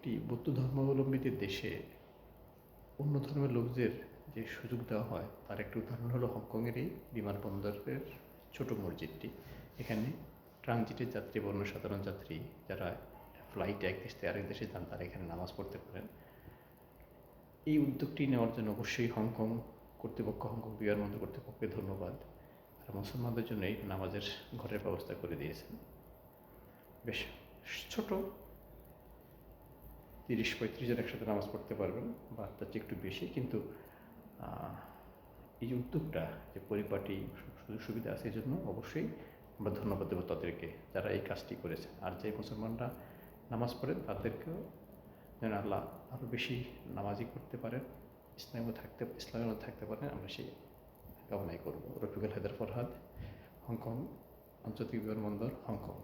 একটি বৌদ্ধ ধর্মাবলম্বীদের দেশে অন্য ধর্মের লোকদের যে সুযোগ দেওয়া হয় তার একটি উদাহরণ হলো হংকংয়ের এই বিমানবন্দরের ছোট মসজিদটি। এখানে ট্রানজিটের যাত্রী বা অন্য সাধারণ যাত্রী যারা ফ্লাইটে এক দেশ থেকে আরেক দেশে যান তারা এখানে নামাজ পড়তে পারেন। এই উদ্যোগটি নেওয়ার জন্য অবশ্যই হংকং কর্তৃপক্ষ, হংকং বিমানবন্দর কর্তৃপক্ষকে ধন্যবাদ। আর মুসলমানদের জন্য এই নামাজের ঘরের ব্যবস্থা করে দিয়েছেন। বেশ ছোট, 30-35 জন একসাথে নামাজ পড়তে পারবেন বা তার চেয়ে একটু বেশি, কিন্তু এই যে উদ্যোগটা, যে পরিপাটি সুযোগ সুবিধা আছে, এই জন্য অবশ্যই আমরা ধন্যবাদ দেবো তাদেরকে যারা এই কাজটি করেছে। আর যে মুসলমানরা নামাজ পড়েন তাদেরকেও যেন আল্লাহ আরও বেশি নামাজি করতে পারেন, ইসলামের মধ্যে থাকতে পারেন, আমরা সেই কামনাই করবো। রফিকুল হায়দার ফরহাদ, হংকং আন্তর্জাতিক বিমানবন্দর, হংকং।